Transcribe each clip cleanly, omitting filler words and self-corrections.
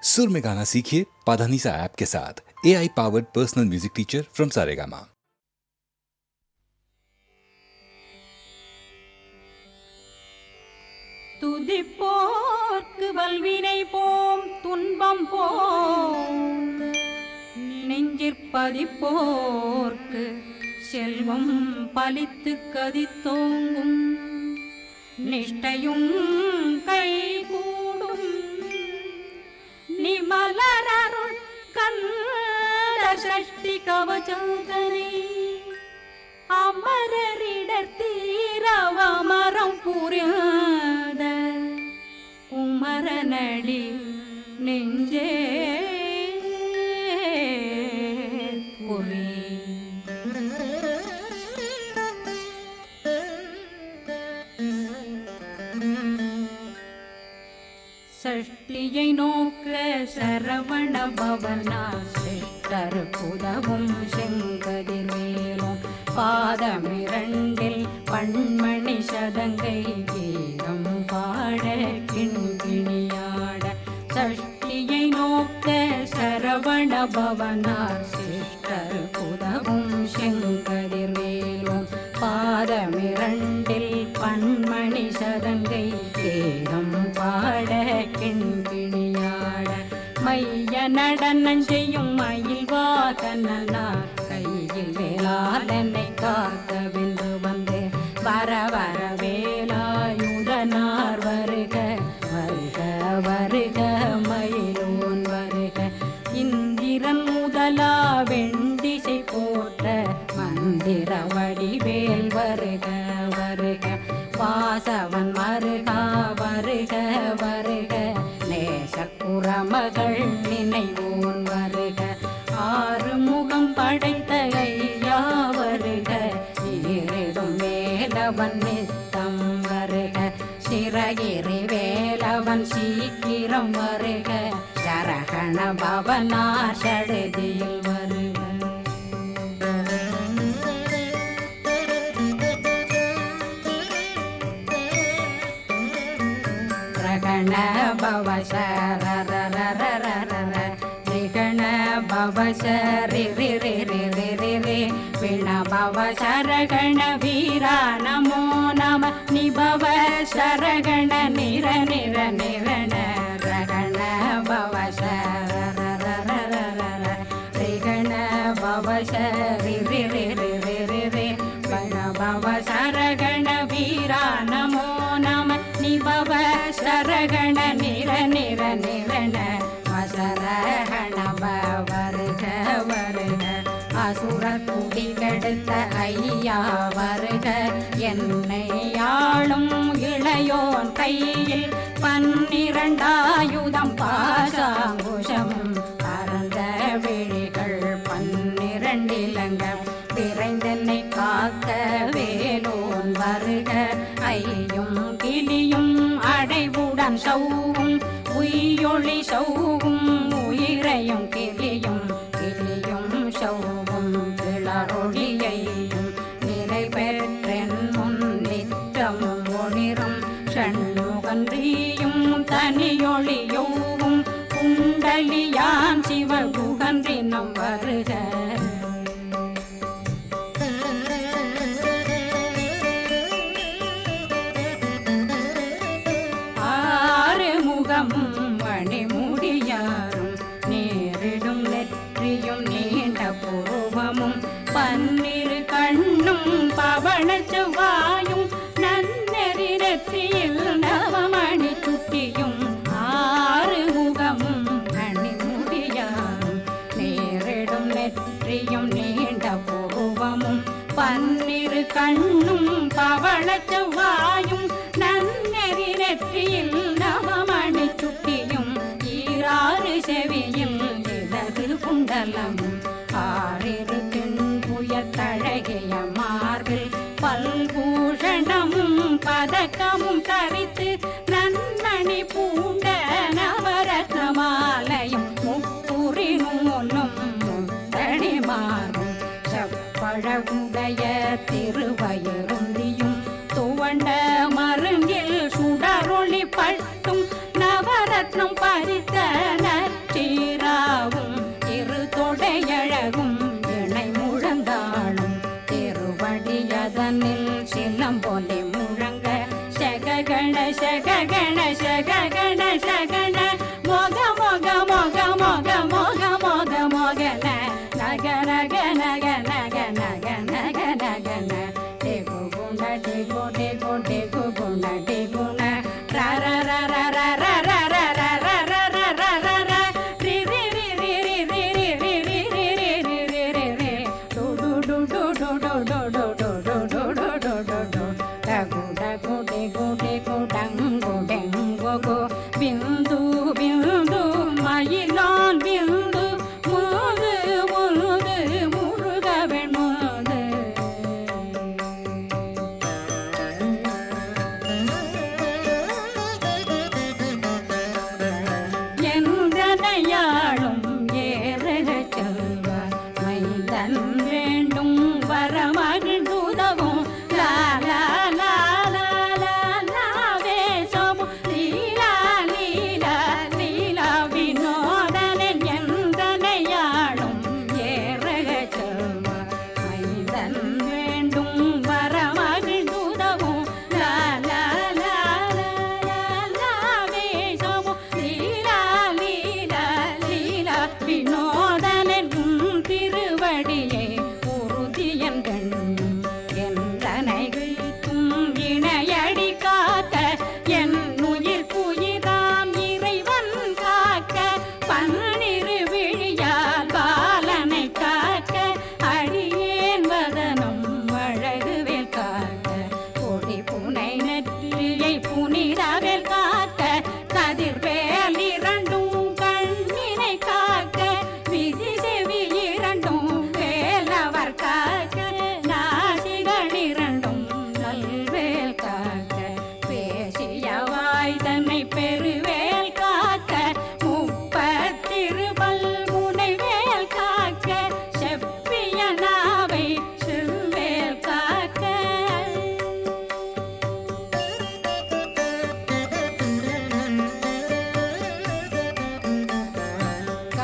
सुर में गाना सीखिए पाधानीसा ऐप के साथ। AI powered personal music teacher from Saregama. துதிப்போர்க்கு வல்வினை போம் துன்பம் போம், நெஞ்சிற்பதிப்போர்க்கு செல்வம் பலித்து கதித்தோங்கும், நிஷ்டையும் கைகூடும் நிமலரருள் கந்த சஷ்டி கவசந்தனை, அமரரிடர் தீரவமரம் புரியாத குமரனடி நெஞ்சே குறி. சஷ்டியை நோக்க சரவண பவனா சிஷ்டர் புதவும் செங்கதிர்வேலும், பாதமிரண்டில் பண்மணி சதங்கை கீதம் பாட கிண்கிணியாட. சஷ்டியை நோக்க சரவண பவனார் சிஷ்டர் புதவும் செங்கதிர்வேலும், பாதமிரண்டில் பண்மணி சதங்கை கீதம் பாட கிண்கிணியாட. மைய நடனம் செய்யும் மயில் வாகனார் கையில் வேளாளனை காக்கவென்று வந்து, வர வர வேலாயுதனார் வருக வருக வருக மயிலோன் வருக. இந்திரன் முதலா வெண்டிசை போற்ற மந்திர வடிவேல் வருக வருக. வாசவன் மருகா வருக வருக, நேசக்குறமகள் நினைவோன் வருக. ஆறு முகம் படைத்த ஐயா வருக, ஈரிடும் வேலவன் நித்தம் வருக. சிறகிரி வேலவன் சீக்கிரம் வருக, சரகண பவனா சடுதியில் வருக. ரகண பவ சரரரரரர, ரிகண பவ சரி ரி ரி ரி ரி ரி ரி, விண பவ சரகண வீரா நமோ நம, நிபவ சரகண நிர நிர நிரண. ரகண பவ சரரரரரர, ரிகண பவ சரி ரி ரி ரி ரி ரி ரி, விண பவ சரகண வீரா நமோ நம, நிபவ சரகண நிர நிர நிரண. வசரகண வருக வருக, அசுர குடி கெடுத்த ஐயா வருக. என்னை ஆளும் இளையோன் கையில் பன்னிரண்டாயுதம் பாசாங்குஷம், பரந்த விழிகள் பன்னிரண்டிலங்க, விரைந்தென்னை காக்க வேலோன் வருக. ஐயும் கிளியும் அடைவுடன் சௌவும், உயிரொளி சௌவும் உயிரையும் கிளியும், கிளியும் சௌவும் கிளரொளியையும், நிலை பெற்றென் முன் நிற்றமும் ஒளிரும், ஷண்முகன்றியும் தனியொளியோவும், குண்டலியான் சிவகுகன்றினம் வருக. மணிமுடியாரும் நேரிடும் நெற்றியும் நீண்ட பூர்வமும், பன்னிரு கண்ணும் பவள செவ்வாயும், நன்னெறி நெற்றியில் நவமணி சுட்டியும், ஆறு முகமும் மணிமுடியாரும் நேரிடும் நெற்றியும் நீண்ட பூர்வமும், பன்னிரு கண்ணும் பவள செவ்வாயும், நன்னெறி நெற்றியில் நவமணி சுட்டியும், ஈராறு செவியில் இடது குண்டலமும், ஆறிரு தின்புயத்தழகிய மார்பில் பல்பூஷணமும் பதக்கமும் தரித்து, நன்மணி பூண்ட நவரத்ன மாலையும், முப்புரி நூலும் முத்தடி மாறும், செப்பழகுடைய திருவயருந்தியும், துவண்ட மருங்கில் சுடரொளி பட்டும், நவரத்னம் பறித்த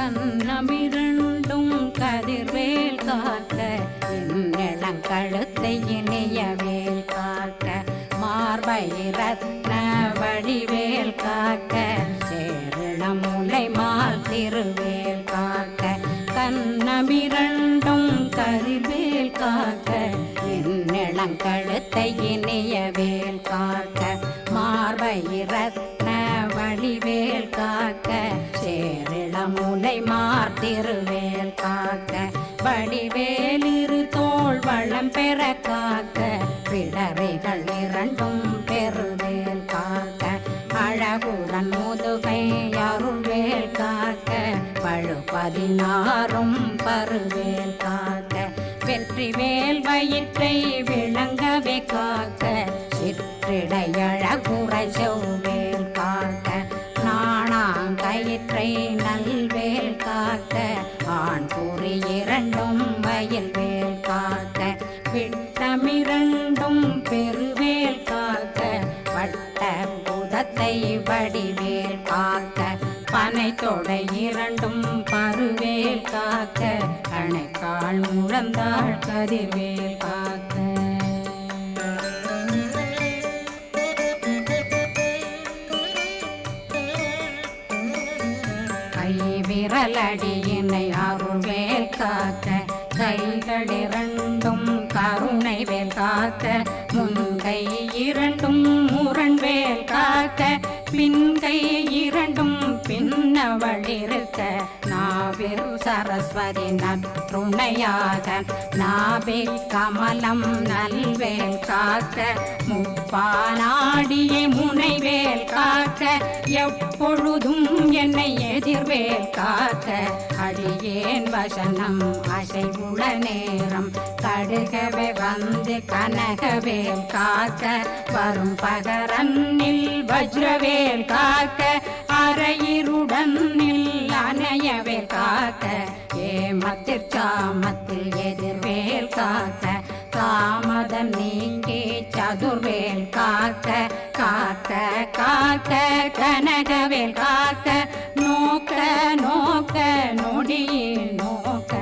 கண்ணமிரண்டும் கதிர்வேல் காக்க இளங்கழுத்தை இணையவேல் காக்க மார்பை ரத்ன வடிவேல் காக்க சேரண முலை மால் திருவேல் காக்க கண்ணமிரண்டும் கதிர்வேல் காக்க இளங்கழுத்தை இணையவேல் காக்க மார்பை ரத்ன வடிவேல் காக்க சேரிள முலை மார் திருவேல் காக்க வடிவேலிரு தோள் வளம் பெற காக்க பிடரைகள் இரண்டும் பெருவேல் காக்க அழகுடன் முதுகை அருள்வேல் காக்க பழு16 பருவேல் காக்க வெற்றிவேல் வயிற்றை விளங்கவே காக்க சிற்றிடையழகுற செவ்வேல் காக்க நாணாங்கயிற்றை நல்வேல் காக்க ஆண் குறி இரண்டும் வயல்வேல் காக்க விட்டமிரண்டும் பெருவேல் காக்க வட்ட புதத்தை வடிவேல் காக்க பனை தொடை இரண்டும் பருவேல் காக்க அணைக்கால் முழந்தாள் கதிர்வேல் காக்க விரலடியினை அருள்வேல் காக்க கைகள் இரண்டும் கருணை வேல் காக்க முன்கை இரண்டும் முரண்வேல் காக்க பின்கை இரண்டும் பின்னவளிருக்க நாவில் சரஸ்வதி நற்றுணையாக நாபே கமலம் நல்வேல் காக்க முப்பானாடியே முனைவேல் காக்க எப்பொழுதும் என்னை எதிர்வேல் காக்க அடியேன் வசனம் அசைவுள நேரம் கடுகவே வந்து கனகவேல் காக்க வரும் பகரன்னில் வஜ்ரவேல் காக்க அரையிருடன் அணையவேல் காக்க ஏமத்தில் சாமத்தில் எதிர்வேல் காக்க தாமதம் நீங்கி சதுர்வேல் காக்க காக்க காக்க கனகவேல் காக்க நோக்க நோக்க நொடியில் நோக்க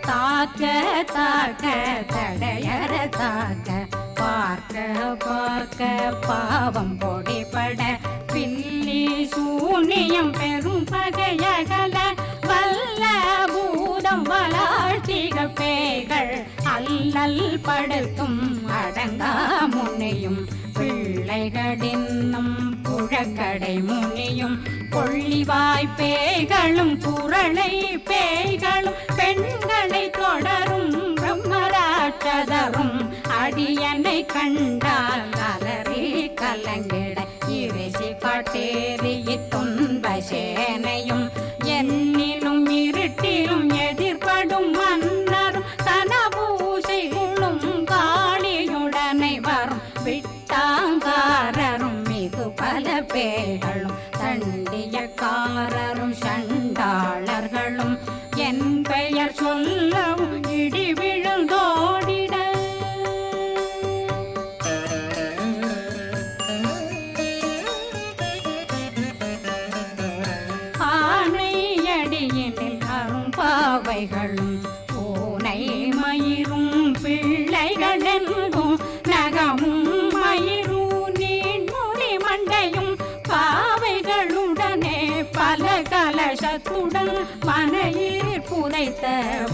தாக்க தாக்க தடையற தாக்க பார்க்க பார்க்க பாவம் பொடிபட பில்லி சூனியம் பெரும் பகையகல வல்ல பூதம் வளாழ்த்திக பேய்கள் அல்லல் படுத்தும் அடங்கா முனையும் பிள்ளைகளின்னும் புழக்கடை முனியும் கொள்ளிவாய் பேய்களும் குரளை பேய்களும் பெண்களை தொடரும் பிரம்மராட்சதரும் அடியனை கண்டால் அலறி கலங்கிட இரிசி காட்டேறிய துன்ப சேனையும் என்னிலும் இருட்டிலும் எதிர்படும் மன்னரும் தனபூசைகளும் காளியுடனை வரும் விட்டாங்காரரும் மிகு பல பேர்களும் தண்டியக்காரரும் சண்டாளர்களும் என் பெயர் சொல்லவும் இடி விழுந்தோடிட ஆணையடியினில் அரும்பாவைகளும் பூனை மயிரும் பிள்ளைகளென்றும் நகமும் மயிரும் நீண்முடி மண்டையும் பாவைகளுடனே பல கலசத்துடன் மனையில் புதைத்த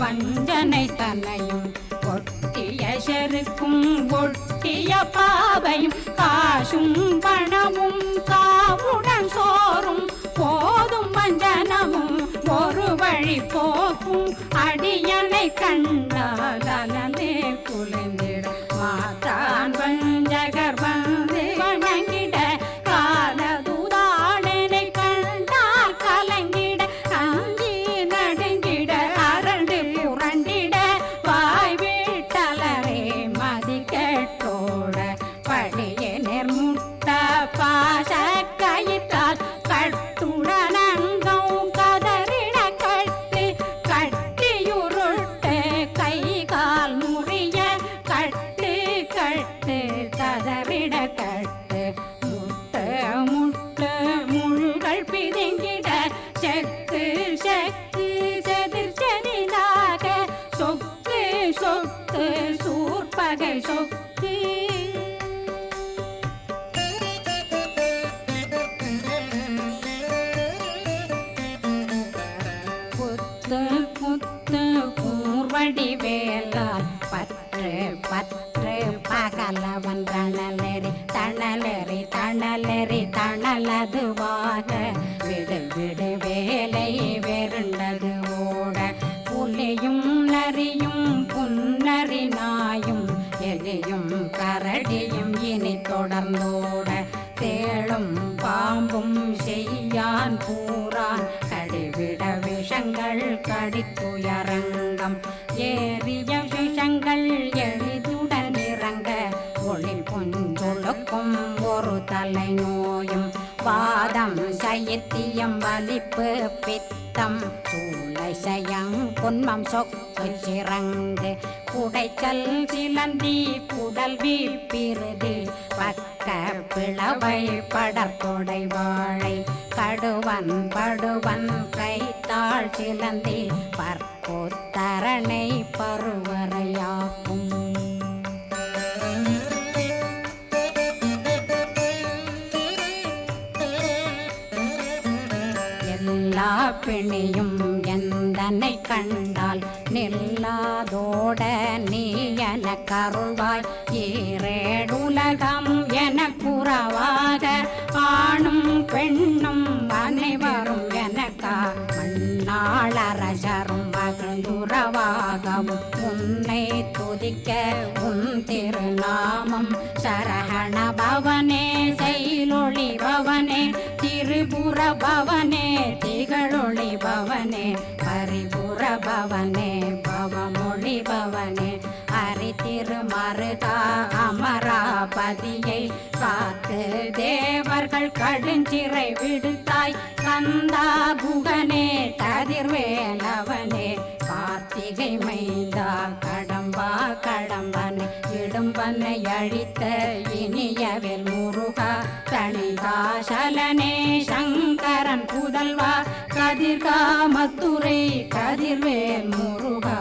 வஞ்சனை தன்னையும் ஒட்டிய செருக்கும் ஒட்டிய பாவையும் காசும் பணமும் காவுடன் சோறும் போதும் வஞ்சனமும் ஒரு வழி போக்கும் அடியனை கண்டால் அலந்தே குலைந்திட மாத்தான் வஞ்சகர் வந்து வணங்கிட காலதுதாடனை கண்டால் கலங்கிட அஞ்சி நடுங்கிட அரண்டு புரண்டிட வாய் வீட்டலரே மதி கேட்டோட படியே நெர்முட்ட பாச கயிற்றால் கட்டுடனங்கும் கதறிட கட்டு கட்டியுருட்டு கை கால் முறிய கட்டு கட்டு கட்டிட கட்டு முட்டு முட்டு முழுகள் பிதுங்கிட செக்கு செக்கு செதிர் செதிலாக சொக்கு சொக்கு சூர்பகை சொக்கு புத்து புத்து கூர்வடி வேலால் பற்று பற்று பகலவன் தணலெறி தணலெறி தணலெறி தணலதுவாக விடு விடு வேலை வெருண்டது ஓட புலியும் நரியும் புன்னரி நாயும் எலியும் கரடியும் இனி தொடர்ந்தோட தேளும் பாம்பும் செய்யான் பூரான் கடிவிட விஷங்கள் கடித்துயரங்கம் ஏறிய விஷங்கள் எளிதுடன் இறங்க ஒளில் புஞ்சொழுக்கும் ஒரு தலை நோயும் வாதம் சைத்தியம் வலிப்பு பித்தம் சூளை சயம் பொன்மம் சொக்கு சிறங்கு குடைச்சல் சிலந்தி குடல் வீழ்பிருதி பக்க பிளவை படற்கொடை வாழை கடுவன் படுவன் கைத்தாள் சிலந்தி பற்போத்தரணை பருவரையாக்கும் எல்லா பிணியும் எந்தனை கண்டால் நில்லாதோட நீ என கருள்வாய் ஈரேடுலகம் என குறவாக ஆணும் பெண்ணும் அனைவரும் எனக்கா மண்ணாளரசரும் மகிழ்ந்துறவாகவும் உன்னை துதிக்க உன் திருநாமம் சரகண பவனே செயலொளி பவனே திரிபுர பவனே திகழொளி பவனே பரிபுர பவனே பவமொழி பவனே ஹரி திருமருகா அமராபதியை காத்து தேவர்கள் கடுஞ்சிறை விடுத்தாய் கந்தா குகனே கதிர்வேலவனே கார்த்திகை மைந்தா கடம்பா கடம்பனை இடும்பனை அழித்த இனியவில் முருகா தணிகாசலனே சங்கரன் புதல்வா கதிர்காமத்துரை கதிர்வேல் முருகா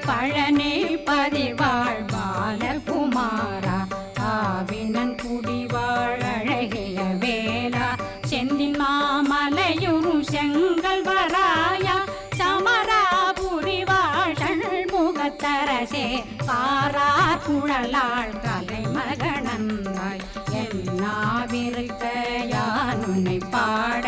பழனி பதிவாழ் பாலகுமாரா ஆவினன் குடிவாழ் அழகிய வேலா செந்தின் மாமலையுறு செங்கல் வராயா சமராபுரி வாழல் முகத்தரசே பாரார் குழலாள் கலை மகனந்தாய் என்னாவிருக்க யான் உன்னை பாட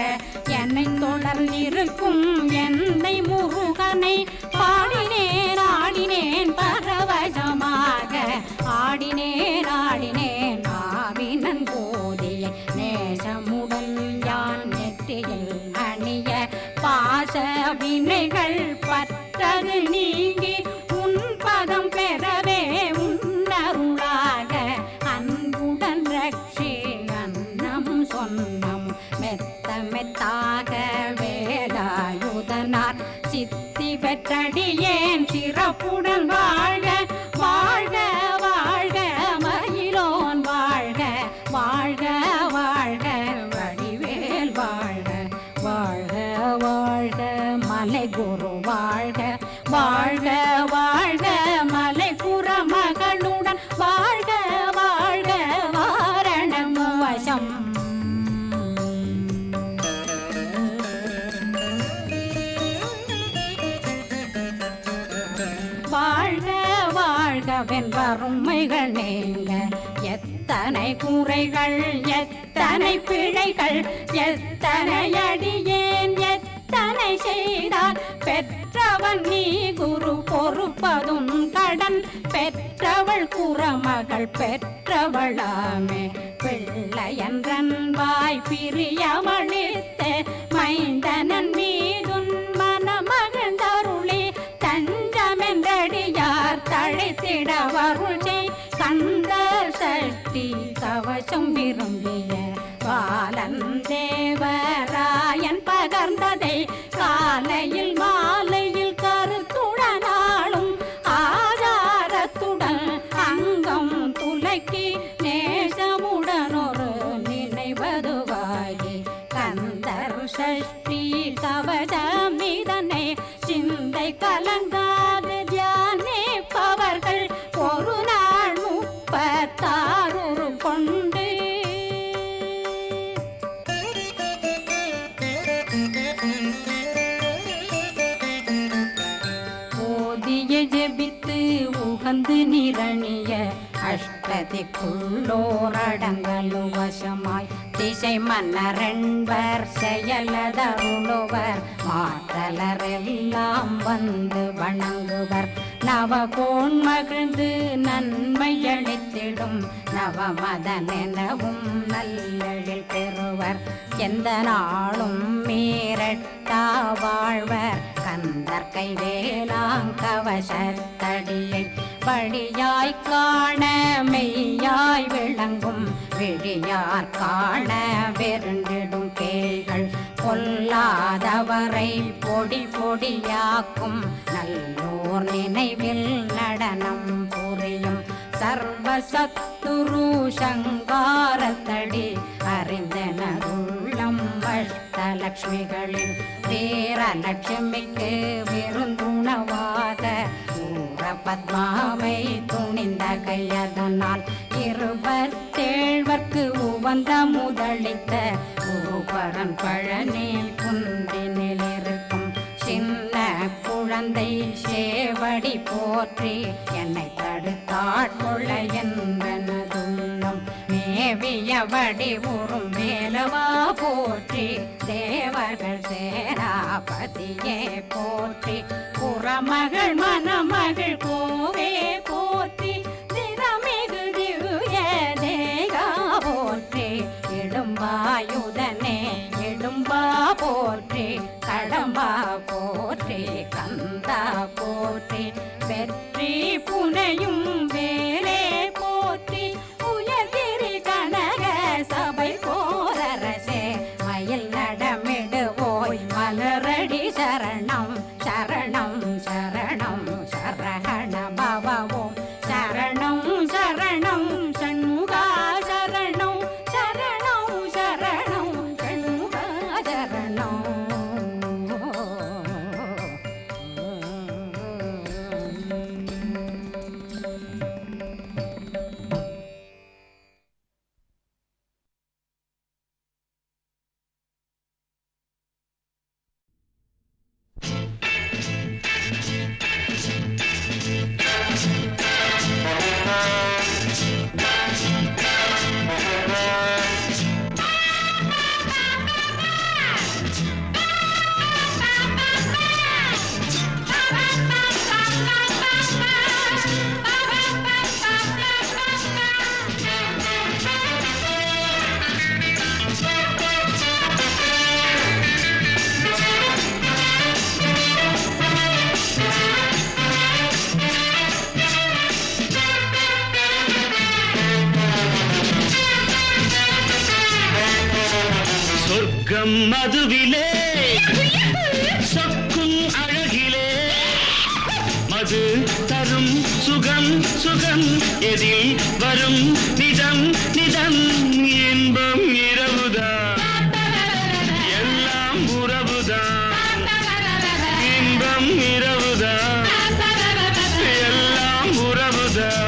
என்னை தொடர்ந்திருக்கும் என்னை முருகனை பாடினேன் ஆடினேன் பரவசமாக ஆடினேன் ஆடினேன் ஆவினன் போதிய நேசமுடன் யான் நெற்றியில் அணிய பாச வினைகள் பற்றது நீங்கி உன் பதம் பெறவே உன்னருளாக அன்புடன் ரட்சி அன்னம் சொன்னம் மெத்த மெத்தாக வேலாயுதனார் சித்தி பெற்றடியேன் சிறப்புடன் வாழ்க வாழ்க வாழ்க மயிலோன் வாழ்க வாழ்க வாழ்க வடிவேல் வாழ்க வாழ்க வாழ்க மலை குரு வாழ்க வாழ்க வாழ்க மலை குற மகளுடன் வாழ்க வாழ்க வாரணம் வசம் வாழ்க வாழ்கவென் வறுமைகள் நீங்க எத்தனை குறைகள் எத்தனை பிழைகள் எத்தனை அடியேன் எத்தனை செய்தார் பெற்றவன் நீ குரு பொறுப்பதும் கடன் பெற்றவள் குறமகள் பெற்றவளாமே பிள்ளையன்றன் வாய் பிரியமளித்த மைந்தனன் மீதுன் மனமகந்தருளி தஞ்சமென்றடியார் தழைத்திட வருளை கந்த சஷ்டி கவசம் விரும்பிய பாலன் தேவராயன் பகர்ந்ததை காலையில் வந்து நிரணிய அஷ்டதிக்குள்ளோரடங்கலும் வசமாய் திசை மன்னரென்பர் செயலதருளுவர் மாற்றலரெல்லாம் வந்து வணங்குவர் நவகோன் மகிழ்ந்து நன்மையளித்திடும் நவமதனெனவும் நல்லெழில் பெறுவர் எந்த நாளும் மீறட்டா வாழ்வர் கந்தற்கை வேளாங்கவசத்தடியை வழியாய் காண மெய்யாய் விளங்கும் விழியார் காண வெருண்டிடும் கேள்கள் பொல்லாதவரை பொடி பொடியாக்கும் நல்லோர் நினைவில் நடனம் புரியும் சர்வசத்துரு சங்காரத்தடி அறிந்தனருள்ளம் அஷ்டலட்சுமிகளில் வீரலட்சுமிக்கு விருந்துணவாக பத்மாவை துணிந்த கையதனால் 27 உவந்த முதலித்த குருபரன் பழனி குன்றினில் இருக்கும் சின்ன குழந்தை சேவடி போற்றி என்னை தடுத்தாட்கொள்ள என்பனதுள்ளம் மேவியபடி உறும் வேலவா போற்றி தேவர்கள் சேராபதியே போற்றி புறமகள் மணமகள் கோவே போற்றி திறமிகு திவ்ய தேகா போற்றி இடும்பாயுதனே இடும்பா போற்றி கடம்பா போற்றி கந்தா போற்றி வெற்றி புனையும் வேலே போற்றி உயர்கிரி கனக சபை போரரசே மயில் நடமிடுவோய் மலரடி சரணம் சரணம் சரணம் சரஹண பவவோம் சரணம் சரணம் சண்முகா சரணம் சரணம் சரணம் சண்முகா சரணம் மதுவிலே சொக்கும் அழகிலே மது தரும் சுகம் சுகம் எதில் வரும் நிதம் நிதம் இன்பம் இரவுதான் எல்லாம் உறவுதான் இன்பம் இரவுதான் எல்லாம் உறவுதான்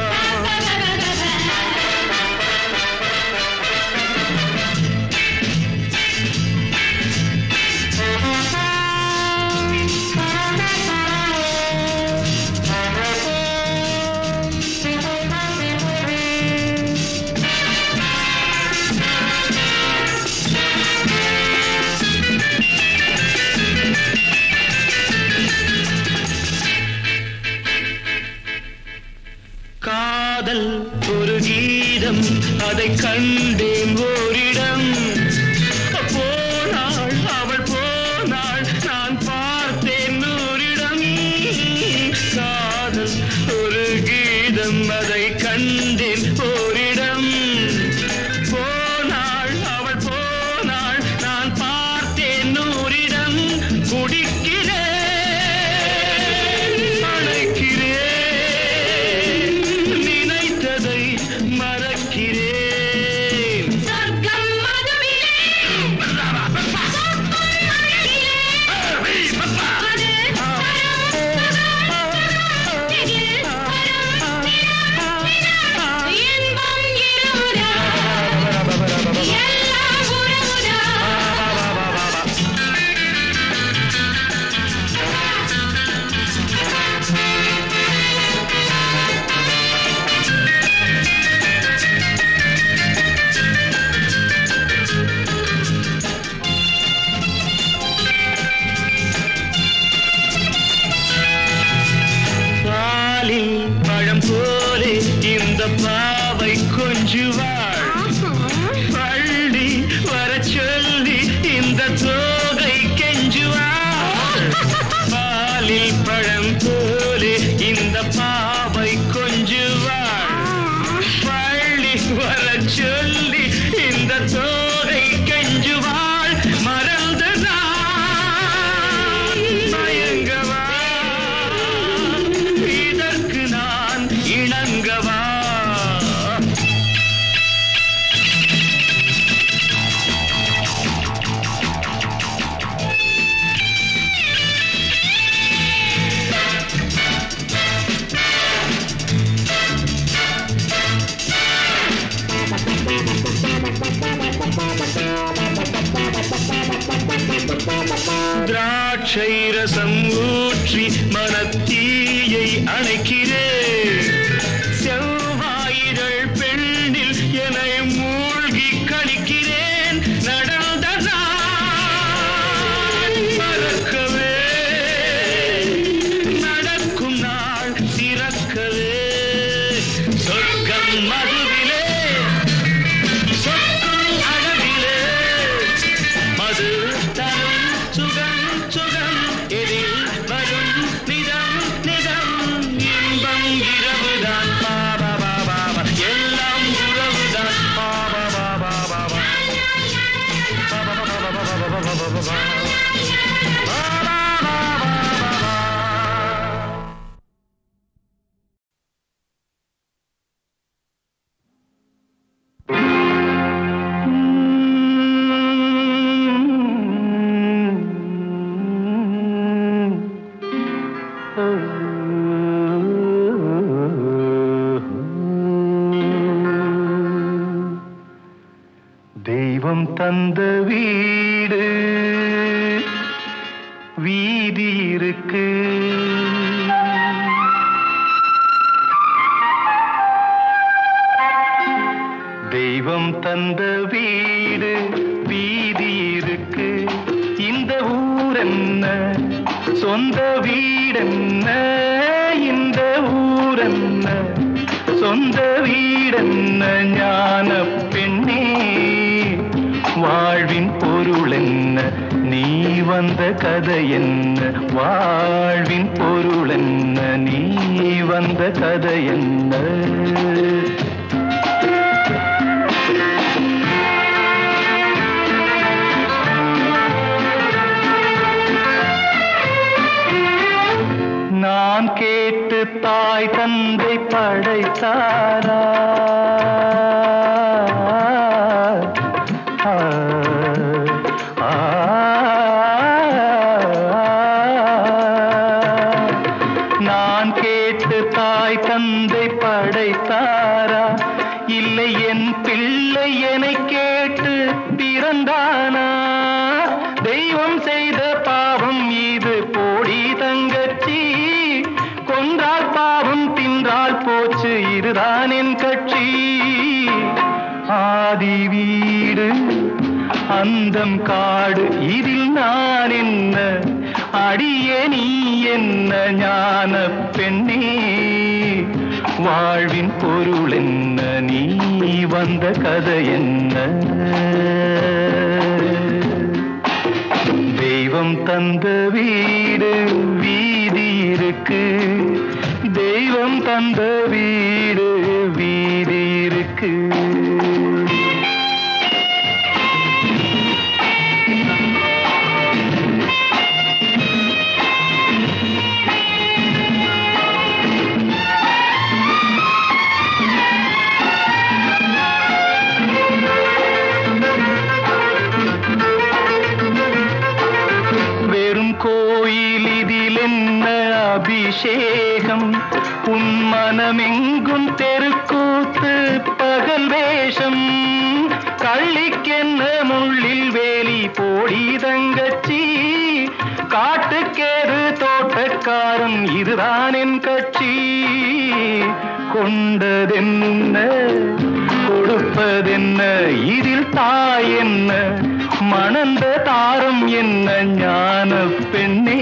காதல் ஒரு கீதம் அதை கண்டேன் ஓரிடம் போனாள் அவள் போனாள் நான் பார்த்தேன் நூறிடம் காதல் ஒரு கீதம் அதை கண்டேன் ஓரிடம் போனாள் அவள் போனாள் நான் பார்த்தேன் நூறிடம் குடிக்கிறேன் அணைக்கிறேன் மறக்கிறேன் பாவை கொஞ்சுவாள் பள்ளி வர சொல்லி இந்த தோகை கெஞ்சுவாள் பாலில் பழம் போலே இந்த பாவை கொஞ்சுவாள் பள்ளி வர சொல்லி இந்த தோகை கெஞ்சுவாள் மறந்து நான் மயங்கவா இதற்கு நான் இணங்கவா திராட்சை ரசம் ஊற்றி மனத்தீயை அணைக்கிறேன் செவ்வாயிதழ் பெண்ணில் என்னை மூழ்கி கழிக்கிறேன் நடந்த நாள் மறக்கவே நடக்கும் நாள் திறக்கவே சொர்க்கம் மதுவிலே சொர்க்கம் அழகிலே மது தரும் சுகம் சுகம் எதில் வரும் நிதம் நிதம் இன்பம் இரவுதான் பாபா பாபா எல்லாம் உறவுதான் பாபா பாபா பாபா தெய்வம் தந்த வீடு வீதி இருக்கு தெய்வம் தந்த வீடு வீதி இருக்கு இந்த ஊரென்ன சொந்த வீடென்ன இந்த ஊரென்ன சொந்த வீடென்ன ஞான பெண்ணே வாழ்வின் பொருள் என்ன நீ வந்த கதை என்ன வாழ்வின் பொருள் என்ன நீ வந்த கதை என்ன நான் கேட்டு தாய் தந்தை படைத்தாரா நான் கேட்டு தாய் தந்தை படைத்தாரா இல்லை என் பிள்ளை என்னை கேட்டு பிறந்தானா தெய்வம் செய்த பாவம் இது போடி தங்கச்சி கொன்றால் பாவம் தின்றால் போச்சு இதுதான் என் கட்சி ஆதி வீடு அந்தம் காடு இதில் நான் என்ன அடியே நீ என்ன ஞான பெண்ணே வாழ்வின் பொருள் என்ன நீ வந்த கதை என்ன தெய்வம் தந்த வீடு வீதி இருக்கு தெய்வம் தந்த வீடு வீதி இருக்கு கோயில் இதில் என்ன அபிஷேகம் உன் மனமெங்கும் தெருக்கூத்து பகல் வேஷம் கள்ளிக்கென்ன முள்ளில் வேலி போடி தங்கச்சி காட்டுக்கேது தோட்டக்காரன் இதுதான் என் கட்சி கொண்டதென்ன கொடுப்பதென்ன இதில் தாய் என்ன மணந்த தாரம் என்ன ஞான பெண்ணே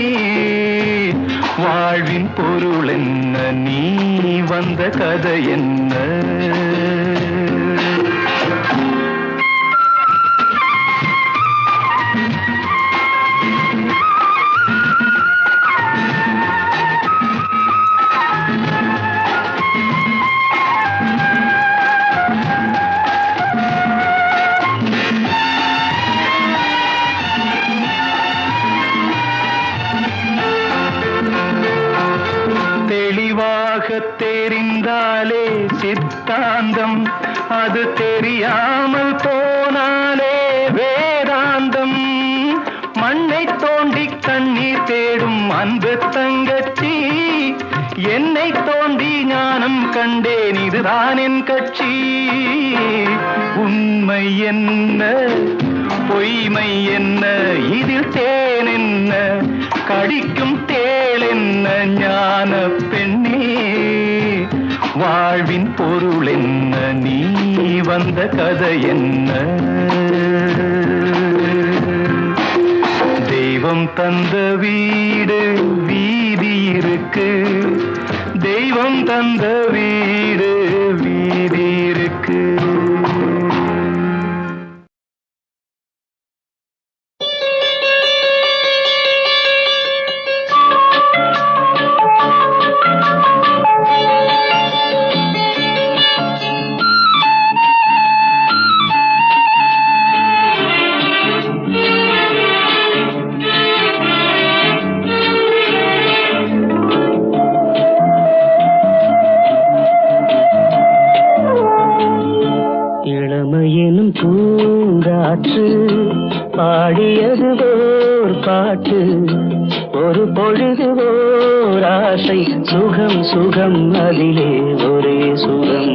வா வாழ்வின் பொருள் என்ன நீ வந்த கதை என்ன தெரிந்தாலே சித்தாந்தம் அது தெரியாமல் போனாலே வேதாந்தம் மண்ணை தோண்டி கண்ணீர் தேடும் அன்பு தங்கச்சி என்னை தோண்டி ஞானம் கண்டேன் இதுதான் என் கட்சி உண்மை என்ன பொய்மை என்ன இதில் தேன் என்ன கடிக்கும் தேள் என்ன ஞான பெண்ணே வாழ்வின் பொருள் என்ன நீ வந்த கதை என்ன தெய்வம் தந்த வீடு வீதி இருக்கு தெய்வம் தந்த வீடு வீதி இருக்கு பாடியது ஓர் பாட்டு ஒரு பொழுது ஓர் ஆசை சுகம் சுகம் அதிலே ஒரே சுகம்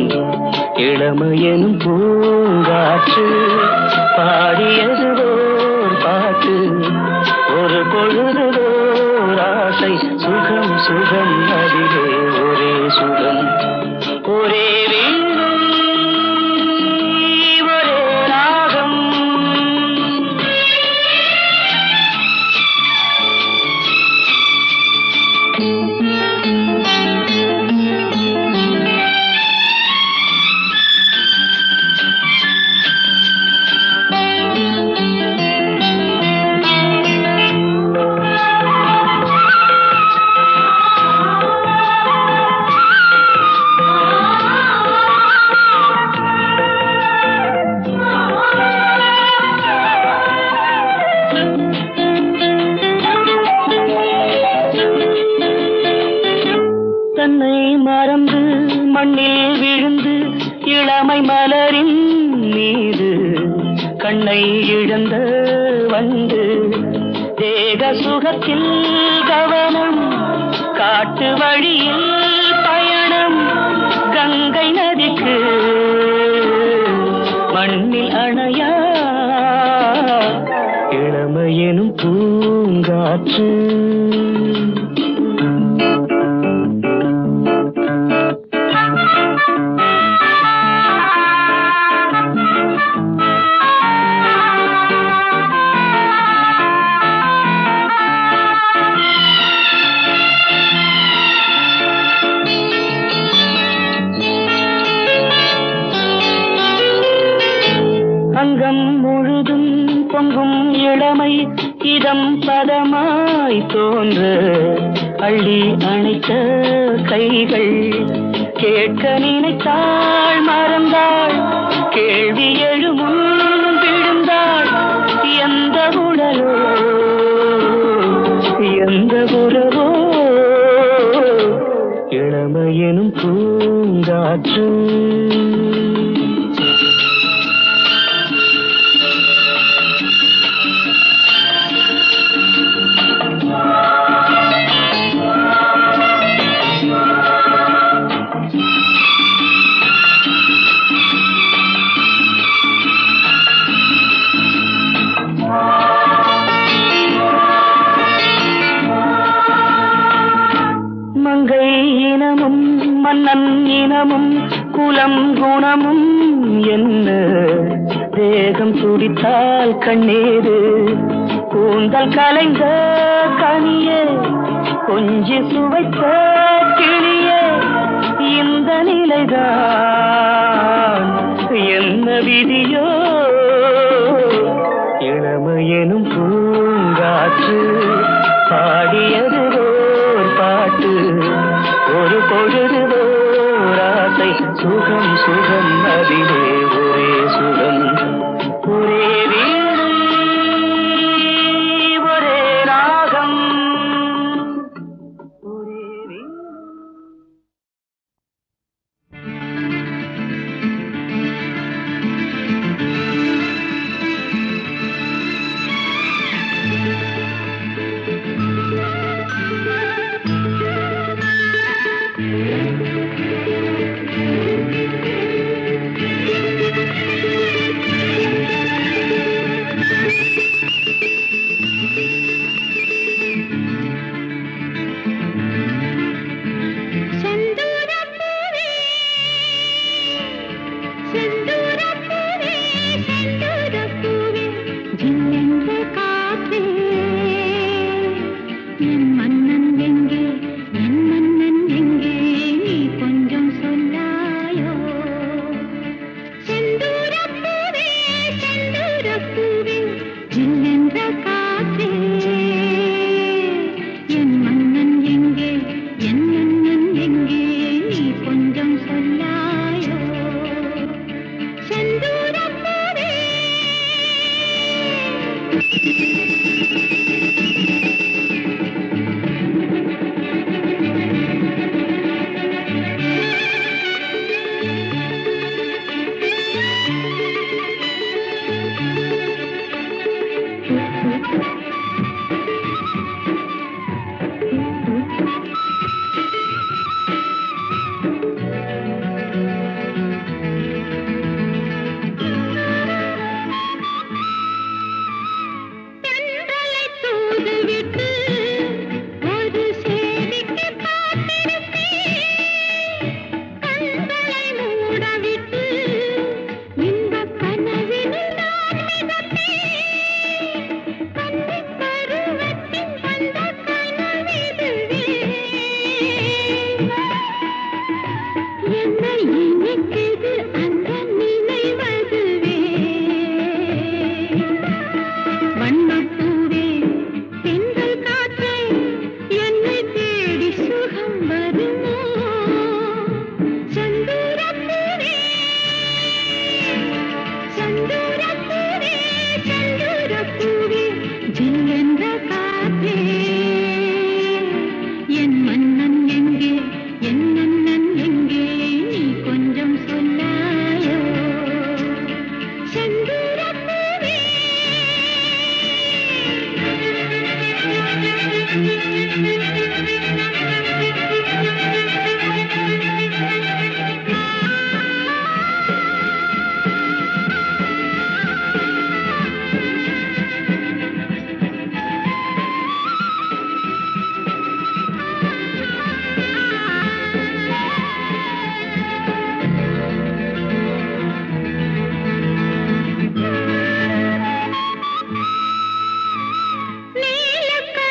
இளமையெனும் பூங்காற்று பாடியது ஓர் பாட்டு ஒரு பொழுது ஓர் ஆசை சுகம் சுகம் அதிலே ஒரே சுகம் ஒரே மண்ணில் விழுந்து இளமை மலரின் மீது கண்ணை இழந்த வந்து தேக சுகத்தில் கவனம் காட்டு வழியில் பயணம் கங்கை நதிக்கு மண்ணில் அணையா இளமையெனும் பூங்காற்று அங்கம் முழுதும் பொங்கும் இளமை இதம் பதமாய் தோன்ற அள்ளி அணைத்த கைகள் கேட்க நினைத்தாள் மறந்தாள் கேள்வி எழுமுன் விழுந்தாள் எந்த உடலோ எந்த உறவோ இளமையெனும் பூங்காற்று மன்னன் இனமும் குலம் குணமும் என்ன தேகம் துடித்தால் கண்ணீரு கூந்தல் கலைந்த கனியே கொஞ்சி சுவைத்த கிளியே இந்த நிலைதான் என்ன விதியோ இளமையெனும் பூங்காற்று பாடியது ஓர் பாட்டு ஒரு பொழுது ஓர் ஆசை சுகம் சுகம் அதிலே ஒரே சுகம் ஒரே வீடு ஒரே ராகம் ஒரே வீடு.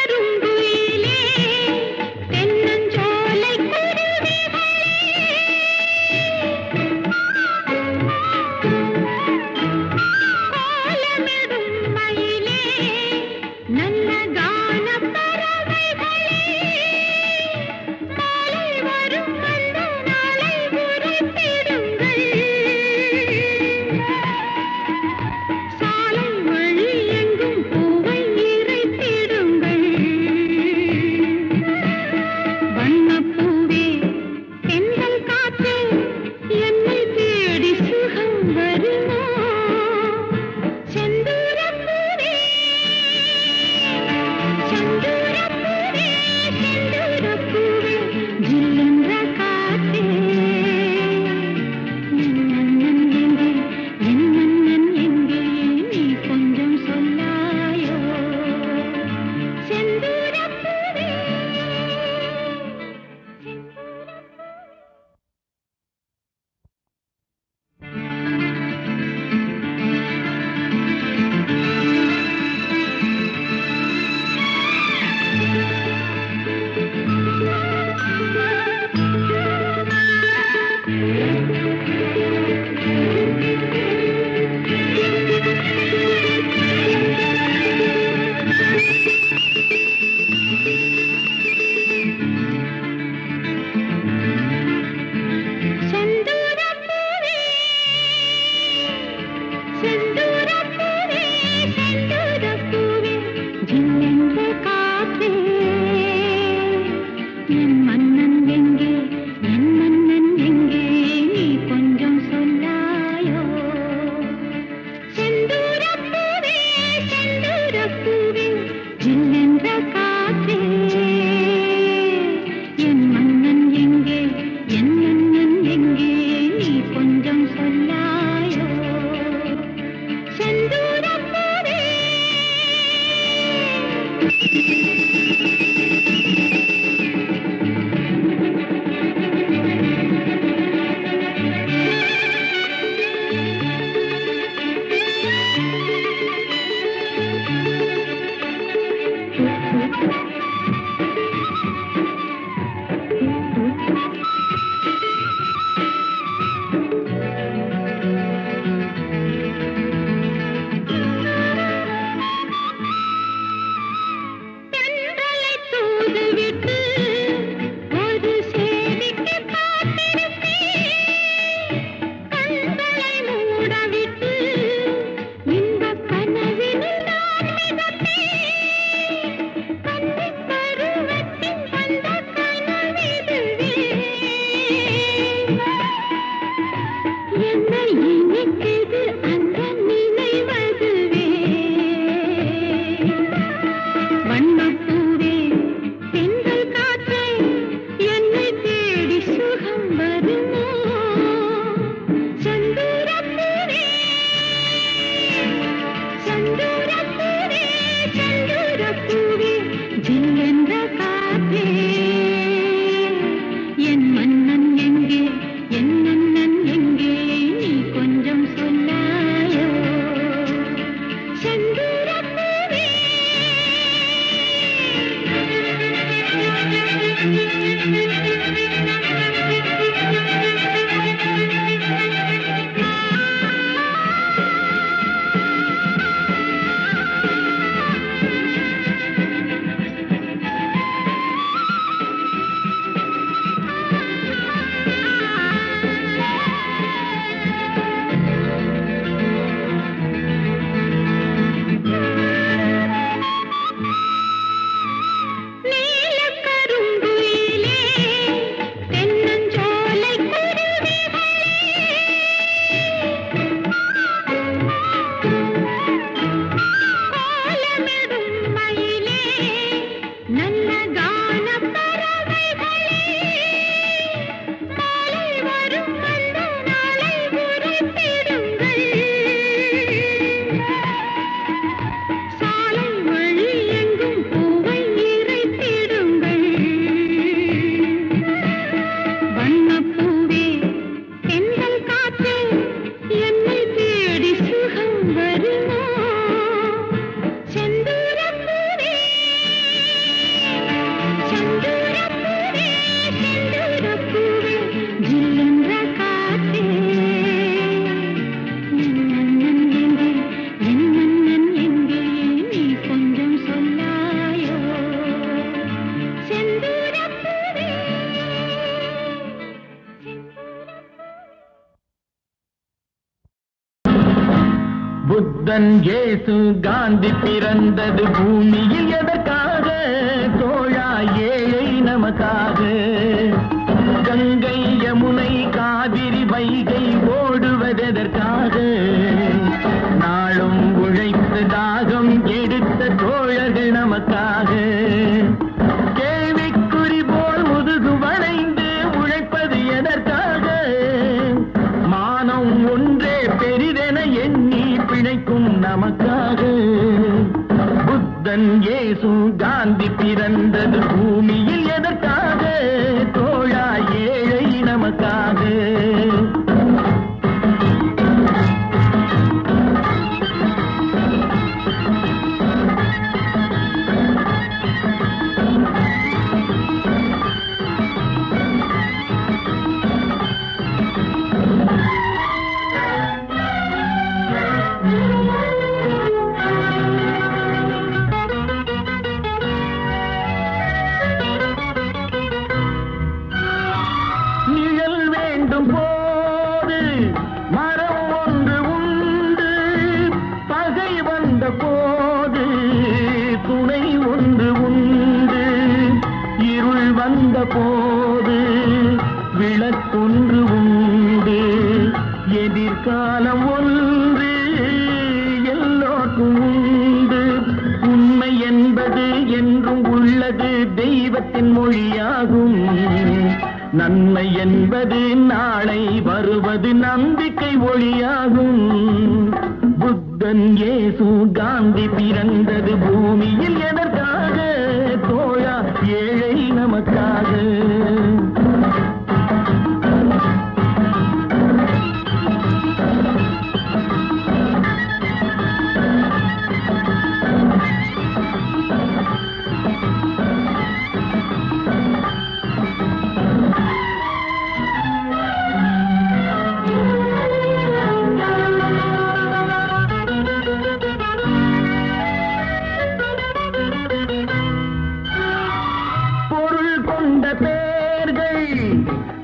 நீலக்கருங்குயிலே தூதுவிட்டு ஒரு சேதிக்கு காத்திருப்பேன். கண்களை மூடவிட்டு இன்பக் கனவினில் நான் மிதப்பேன். கன்னிப் பருவத்தின் வந்த கனவிதுவே. என்னை இனிக்குது அந்த நினைவதுவே. வண்ணப்பூவே, தென்றல் காற்றே, என்னை தேடி சுகம் வருமோ? செந்தூரப்பூவே, செந்தூரப்பூவே, செந்தூரப்பூவே, ஜில்லென்ற காற்றே, என் மன்னன் எங்கே, என் அண்ணன் எங்கே, நீ கொஞ்சம் சொல்லாயோ? செந்தூரப்பூவே. நீலக்கருங்குயிலே, தென்னஞ்சோலைக் குருவிகளே, கோலமிடும் மயிலே, நல்ல கானப் பறவைகளே, மாலை வரும் அந்த நாளை உரைத்திடுங்கள். சாலை வழி எங்கும் பூவை இறைத்திடுங்கள். வண்ணப்பூவே, தென்றல் காற்றே, என்னை தேடி சுகம் வருமோ? செந்தூரப்பூவே, செந்தூரப்பூவே, செந்தூரப்பூவே, ஜில்லென்ற காற்றே, என் அண்ணன் எங்கே, என் அண்ணன் எங்கே, நீ கொஞ்சம் சொல்லாயோ? செந்தூரப்பூவே, புத்தன் இயேசு காந்தி பிறந்தது பூமியில் எதற்காக? தோழா ஏழை நமக்காக. கங்கை யமுனை காவிரி வைகை ஓடுவதற்காக? நாளும் உழைத்து தாகம் எடுத்த தோழர்கள் நமக்காக. கேள்விக்குறி போல் முதுகு வளைந்து உழைப்பது எதற்காக? மானம் ஒன்றே பெரிதென எண்ணி பிழைக்கும் நமக்காக. புத்தன் இயேசு காந்தி பிறந்தது பூமியில் எதற்காக? தோழா ஏழை நமக்காக. நிழல் வேண்டும் போது மரம் ஒன்று உண்டு. பகை வந்த போது துணை ஒன்று உண்டு. இருள் வந்த போது விளக்கொன்று உண்டு. எதிர்காலம் ஒன்று எல்லோருக்கும் உண்டு. உண்மை என்பது என்றும் உள்ளது, தெய்வத்தின் மொழியாகும். நன்மை என்பது நாளை வருவது, நம்பிக்கை ஒளியாகும். புத்தன் இயேசு காந்தி பிறந்தது பூமியில் எதற்காக? தோழா ஏழை நமக்காக.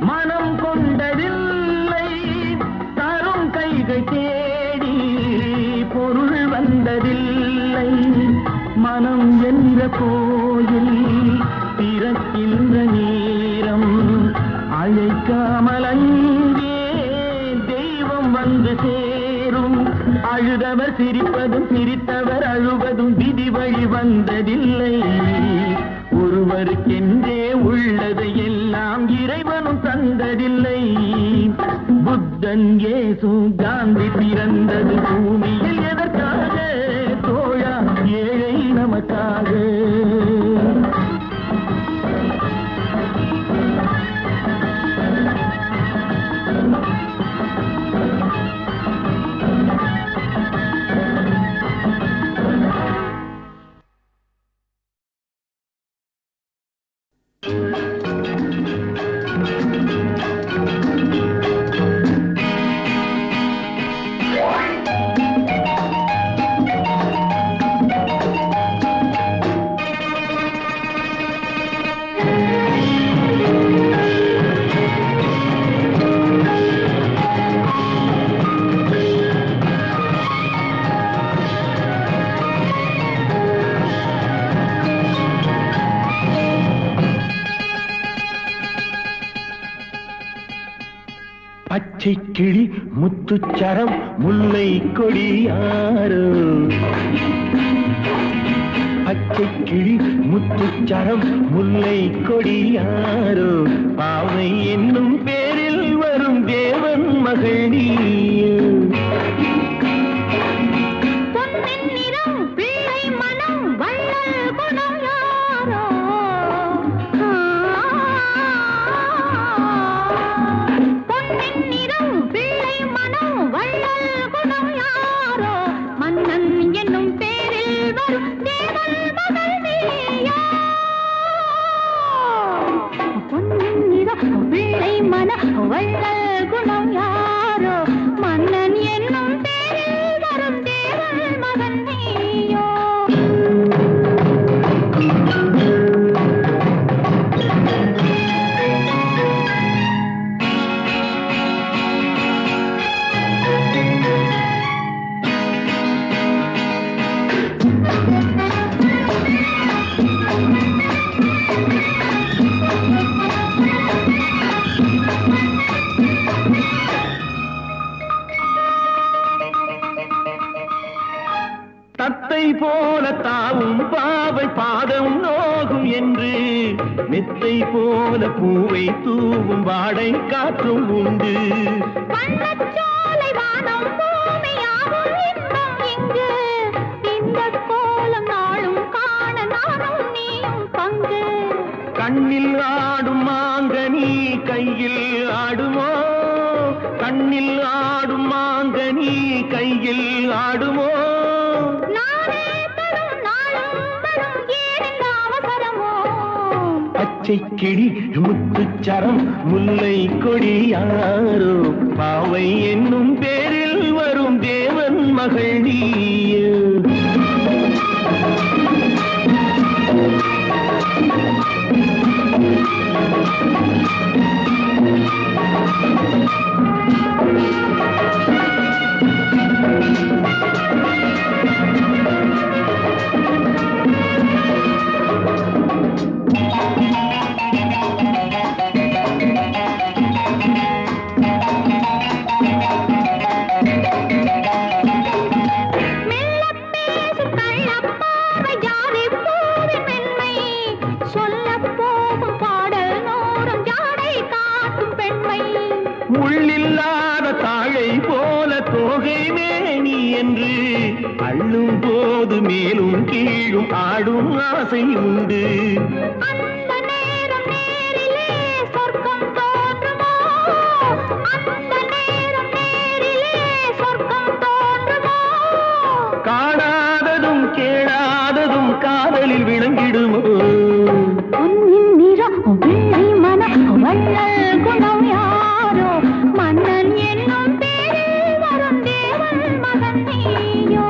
மனம் கொண்டதில்லை தரும் கைகள் தேடி பொருள் வந்ததில்லை மனம் என்ற கோயில் திறக்கின்ற நேரம் அழைக்காமல் அங்கே தெய்வம் வந்து சேரும் அழுதவர் சிரிப்பதும் சிரித்தவர் அழுவதும் விதி வழி வந்ததில்லை ஒருவருக்கென்றே உள்ளதை எல்லாம் இறைவனும் தந்ததில்லை புத்தன் இயேசு காந்தி பிறந்தது பூமியில் எதற்காக தோழா ஏழை நமக்காக பச்சை கிளி முத்துச்சரம் முல்லை கொடியாரோ பச்சை கிளி முத்துச்சரம் முல்லை கொடியாரோ பாவை என்னும் பேரில் வரும் தேவன் மகள் நீயோ வள்ளல் குணம் யாரோ மன்னன் என்னும் பேரில் வரும் தேவன் மகன் நீயோ தத்தை போல தாவும் பாவை பாதம் நோகும் என்று மெத்தை போல பூவை தூவும் வாடை காற்றும் உண்டு வண்ணச்சோலை வானம் பூமியாகும் இன்பம் இங்கு இந்த கோலம் நாளும் காண நானும் நீயும் பங்கு கண்ணில் ஆடும் மாங்கனி கையில் ஆடுமோ கண்ணில் ஆடும் மாங்கனி கையில் ஆடுமோ பச்சை கிளி முத்துச்சரம் முல்லை கொடியாரோ பாவை என்னும் பேரில் வரும் தேவன் மகள் நீயோ உள்ளில்லாத தாழை போல தோகை மேனி என்று அள்ளும் போது மேலும் கீழும் ஆடும் ஆசை உண்டு அந்த நேரம் நேரிலே சொர்க்கம் தோன்றுமோ அந்த நேரம் நேரிலே சொர்க்கம் தோன்றுமோ காணாததும் கேளாததும் காதலில் விளங்கிடுமோ பொன்னின் நிறம் வெள்ளை மனம் வள்ளல் குணம் யாரோ மன்னன் என்னும் பேரில் வரும் தேவன் மகன் நீயோ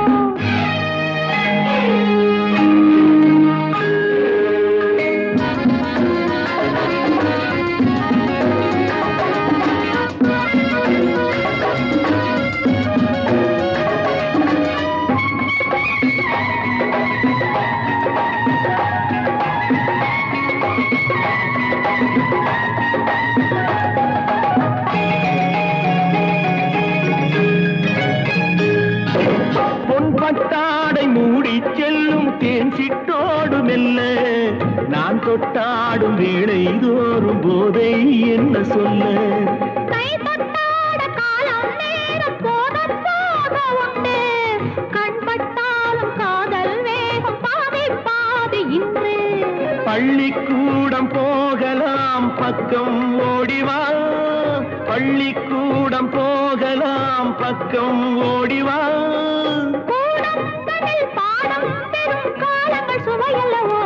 பொன்பட்டாடை மூடி செல்லும் தேன் சிட்டோடு மெல்ல நான் தொட்டாடும் வேளை தோறும் போதை என்ன சொல்ல கை தொட்டாட காலம் நேரம் போதும் போக உண்டு கண் பட்டாலும் காதல் வேகம் பாதி பாதி இன்று பள்ளிக்கூடம் போகலாம் பக்கம் ஓடிவா பள்ளிக்கூடம் போகலாம் பக்கம் ஓடிவா கூடங்களில் பாடம் பெறும் காலங்கள் சுவையல்லவோ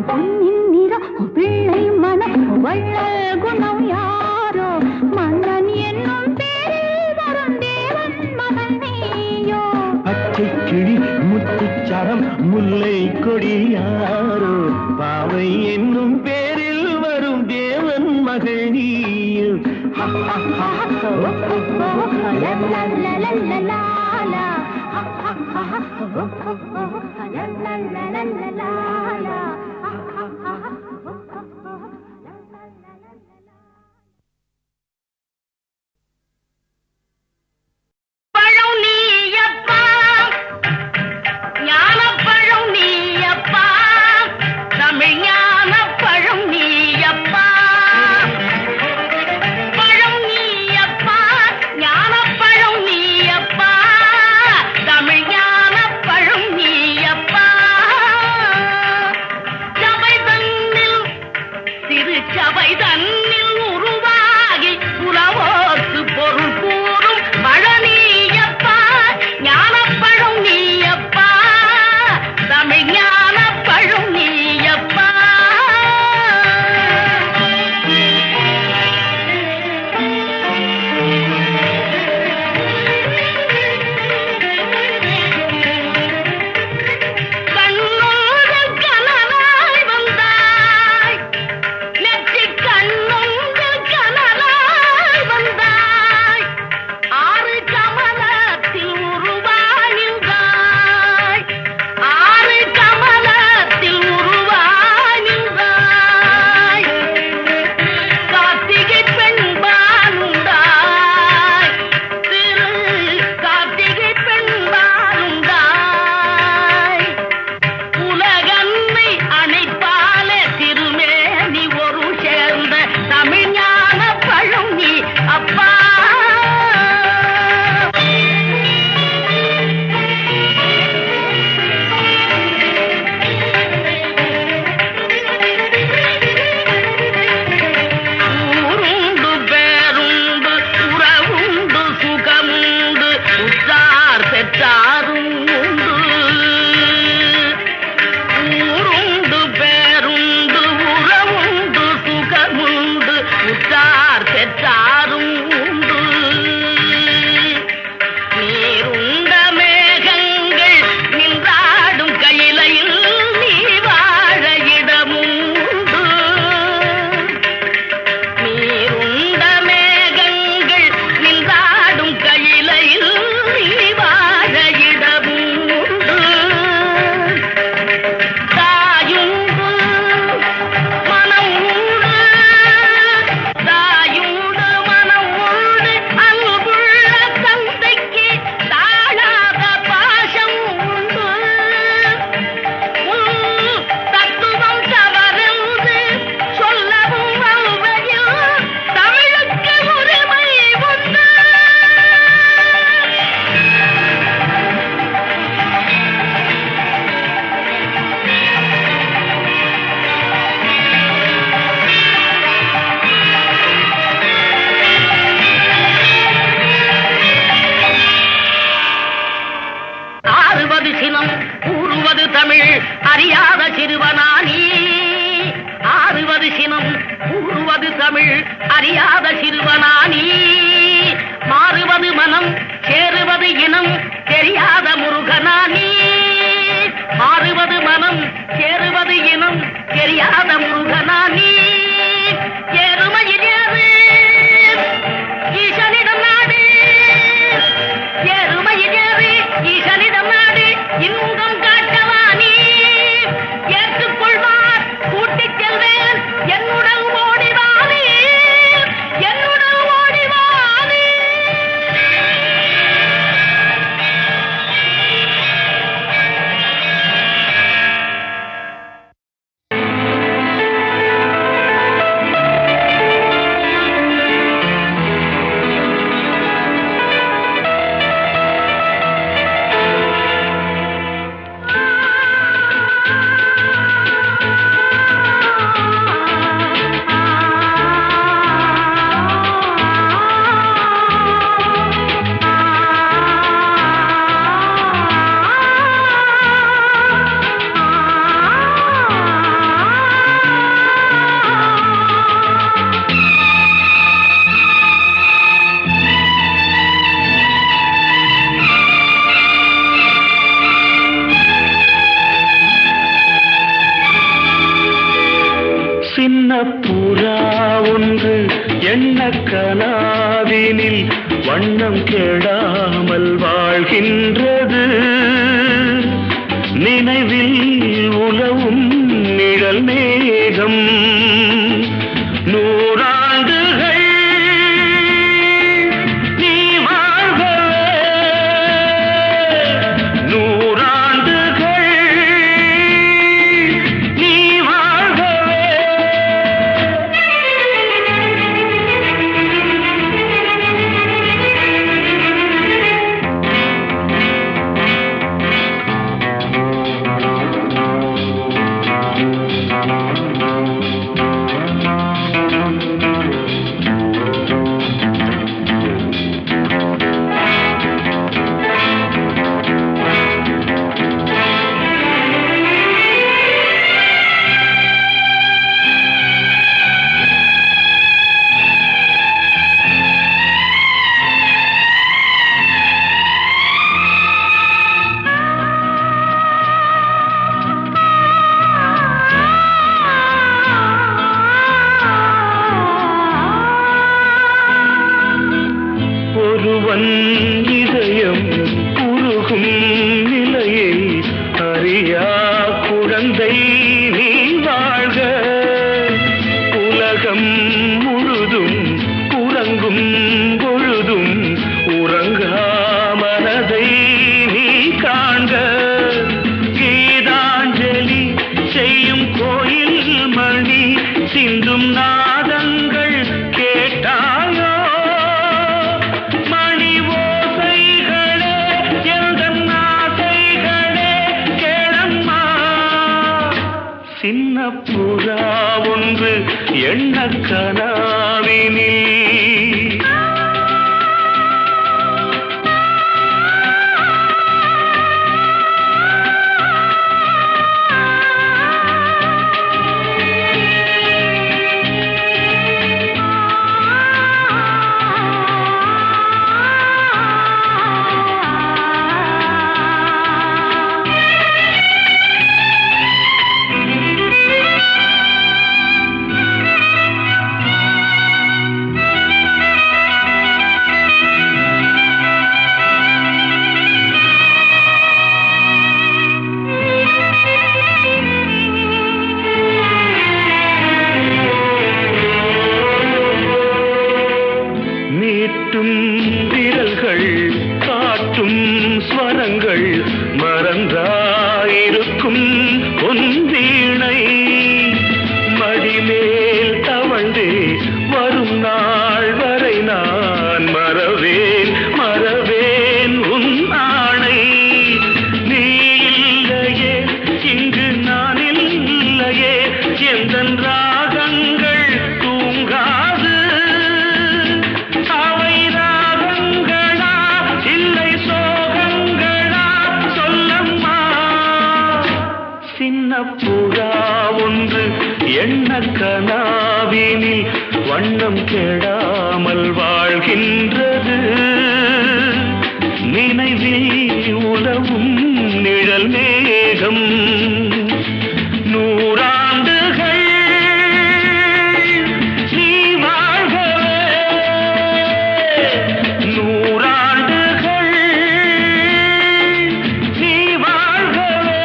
பொன்னின் நிறம் பிள்ளை மனம் வள்ளல் குணம் யாரோ மன்னன் என்னும் பேரில் வரும் தேவன் மகன் நீயோ பச்சை கிளி முத்துச்சரம் முல்லை கொடி யாரோ பாவை என்னும் பேரில் வரும் தேவன் மகள் நீயோ பழம் நீயப்பா ஞானப்பழம் நீயப்பா தமிழ் ஞானப்பழம் நீயப்பா பழம் நீயப்பா ஞானப்பழம் நீயப்பா தமிழ் ஞானப்பழம் நீயப்பா சபை தன்னில் சிறு சபை தன்னில் உருவாகி உலவோர்க்கு பொருள் கூறும் பழனியப்பா ஞானப்பழம் நீயப்பா தமிழ் ஞானப்பழம் நீயப்பா கண்ணோடு கனலாய் வந்தாய் நெற்றி கண்ணோடு கனலாய் வந்தாய் ஆறு கமலத்தில் உருவானிந்தாய் ஆறு கமலத்தில் உருவானிந்தாய் கார்த்திகை பெண்பாலுண்டாய் திரு கார்த்திகை பெண்பாலுண்டாய் உலகன்னை அணைப்பால திருமேனி ஒரு சேர்ந்த தமிழ் ஞான பழம் நீ அப்பா ஊருண்டு பேருண்டு உறவுண்டு சுகமுண்டு உற்றார் பெற்றாரும் உண்டு ஊருண்டு பேருண்டு உறவுண்டு சுகமுண்டு உற்றார் பெற்றாரும் உண்டு நீருண்ட மேகங்கள் நின்றாடும் கையிலையில் நீ வாழ இடமும் உண்டு நீருண்ட மேகங்கள் நின்றாடும் கையிலையில் நீ வாழ இடமும் உண்டு தாயுண்டு மனம் உண்டு தாயுண்டு மனம் உண்டு அன்புள்ள தந்தைக்கு தாழாத பாசம் உண்டு தத்துவம் தவறுந்து சொல்லவும் அல்வையில் தமிழுக்கு உரிமை உண்டு ஆறுவது சினம் கூறுவது தமிழ் அறியாத சிறுவனானி ஆறுவது சினம் கூறுவது தமிழ் அறியாத சிறுவனானி மாறுவது மனம் சேருவது இனம் தெரியாத முருகனானி மாறுவது மனம் சேருவது இனம் தெரியாத முருகனானி எருமையில் ஏறு ஈசனிடம் நாடு எருமையில் ஏறு ஈசனிடம் நாடு இன்பம் காட்டவானி ஏற்றுக்கொள்வார் கூட்டிச் செல்வேன் சின்ன புறா ஒன்று எண்ண கனாவினில் வண்ணம் கெடாமல் வாழ்கின்றது. நினைவில் உலவும் நிழல் மேகம் நூறாண்டுகள் நீ வாழ்கவே, நூறாண்டுகள் நீ வாழ்கவே. ஒருவன் இதயம் உருகும் நிலையை அறியா குழந்தை நீ வாழ்க. உலகம் முழுதும் உறங்கும் பொழுதும் உறங்கா மனதை நீ காண்க. கீதாஞ்சலி செய்யும் கோயில் மணி சிந்தும் நாதங்கள் கேட்டாயோ? சின்ன புறா ஒன்று எண்ண கனாவினில் நீட்டும் விரல்கள் காட்டும் ஸ்வரங்கள் மறந்தாயிருக்கும் பொன் வீணை மடிமேல் தவழ்ந்தே வரும் நாள் வரை நான் மறவேன் மறவேன் உன் ஆணை. நீ இல்லையே இங்கு நான் இல்லையே எந்தன் ராகங்கள் தூங்காது. அவை ராகங்களா இல்லை சோகங்களா சொல்லம்மா. சின்ன புறா ஒன்று எண்ண கனாவினில் வண்ணம் கெடாமல் வாழ்கின்றது. நினைவில் உலவும் நிழல் மேகம் நூறாண்டுகள் நீ வாழ்கவே, நூறாண்டுகள் நீ வாழ்கவே.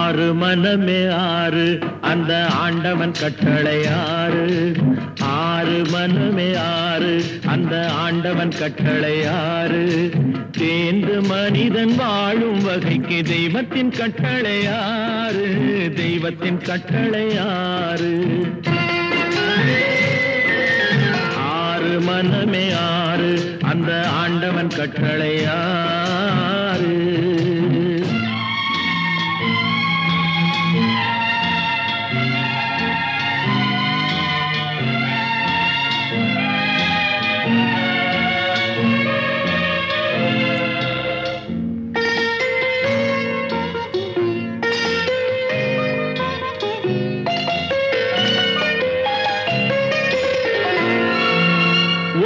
ஆறு மனமே ஆறு அந்த ஆண்டவன் கட்டளை ஆறு. ஆறு மனமே ஆறு அந்த ஆண்டவன் கட்டளை ஆறு. தேர்ந்து மனிதன் வாழும் வகைக்கு தெய்வத்தின் கட்டளை ஆறு. தெய்வத்தின் கட்டளை ஆறு. ஆறு மனமே ஆறு அந்த ஆண்டவன் கட்டளை ஆறு.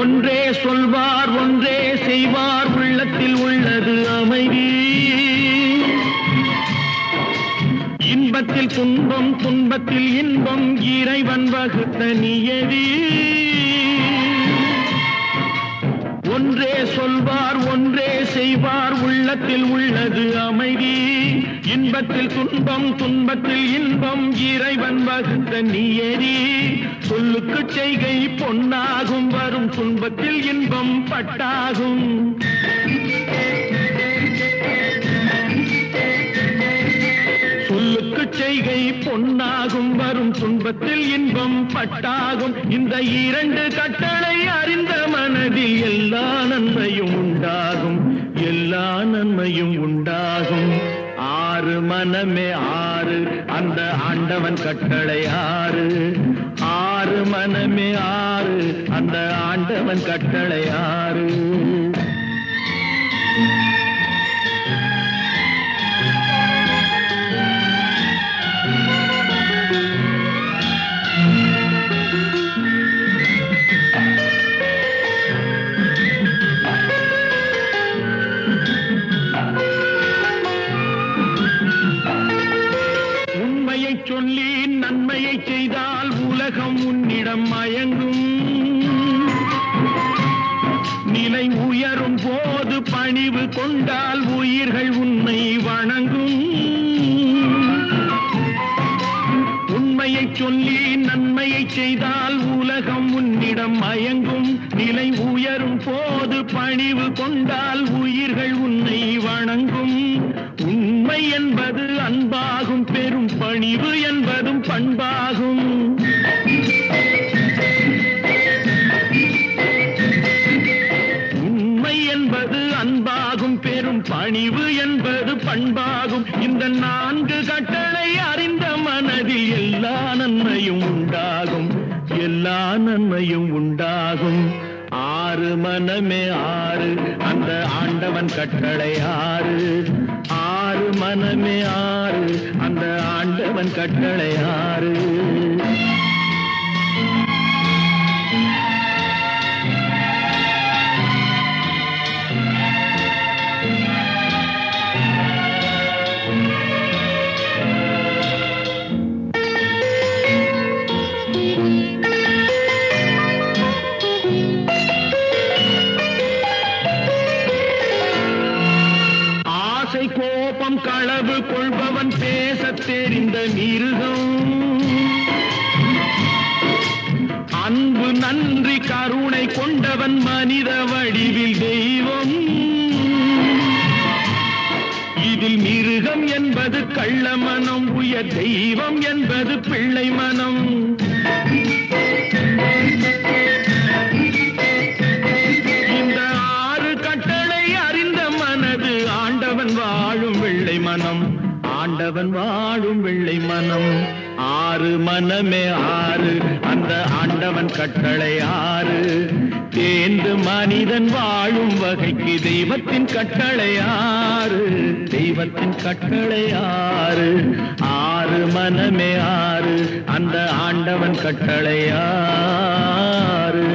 ஒன்றே சொல்வார் ஒன்றே செய்வார் உள்ளத்தில் உள்ளது அமைதி இன்பத்தில் துன்பம் துன்பத்தில் இன்பம் இறைவன் வகுத்த நியதி ஒன்றே சொல்வார் ஒன்றே செய்வார் உள்ளத்தில் உள்ளது அமைதி இன்பத்தில் துன்பம் துன்பத்தில் இன்பம் இறைவன் வகுத்த நியதி சொல்லுக்கு செய்கை பொன்னாகும் வரும் துன்பத்தில் இன்பம் பட்டாகும் சொல்லுக்கு செய்கை பொன்னாகும் வரும் துன்பத்தில் இன்பம் பட்டாகும் இந்த இரண்டு கட்டளை அறிந்த மனதில் எல்லா நன்மையும் உண்டாகும் எல்லா நன்மையும் உண்டாகும் ஆறு மனமே ஆறு அந்த ஆண்டவன் கட்டளை ஆறு ஆறு மனமே ஆறு அந்த ஆண்டவன் கட்டளை ஆறு சொல்லி நன்மையை செய்தால் உலகம் உன்னிடம் மயங்கும் நிலை உயரும் போது பணிவு கொண்டால் உயிர்கள் உன்னை வணங்கும் உண்மையை சொல்லி நன்மையை செய்தால் உலகம் உன்னிடம் மயங்கும் நிலை உயரும் போது பணிவு கொண்டால் உயிர்கள் உன்னை வணங்கும் உண்மை என்பது அன்பாகும் பெரும் பணிவு என்பதும் பண்பாகும் உண்மை என்பது அன்பாகும் பெரும் பணிவு என்பது பண்பாகும் இந்த நான்கு கட்டளை அறிந்த மனதில் எல்லா நன்மையும் உண்டாகும் எல்லா நன்மையும் உண்டாகும் ஆறு மனமே ஆறு அந்த ஆண்டவன் கட்டளை ஆறு ஆறு மனமே ஆறு அந்த ஆண்டவன் கட்டளை ஆறு கோபம் களவு கொள்பவன் பேசத் தெரிந்த மிருகம் அன்பு நன்றி கருணை கொண்டவன் மனித வடிவில் தெய்வம் இதில் மிருகம் என்பது கள்ள மனம் உயர் தெய்வம் என்பது பிள்ளை மனம் இந்த ஆறு கட்டளை அறிந்த மனது ஆண்டவன் வாழும் வெள்ளை மனம் ஆண்டவன் வாழும் வெள்ளை மனம் ஆறு மனமே ஆறு அந்த ஆண்டவன் கட்டளை ஆறு தேர்ந்து மனிதன் வாழும் வகைக்கு தெய்வத்தின் கட்டளை ஆறு தெய்வத்தின் கட்டளை ஆறு ஆறு மனமே ஆறு அந்த ஆண்டவன் கட்டளை ஆறு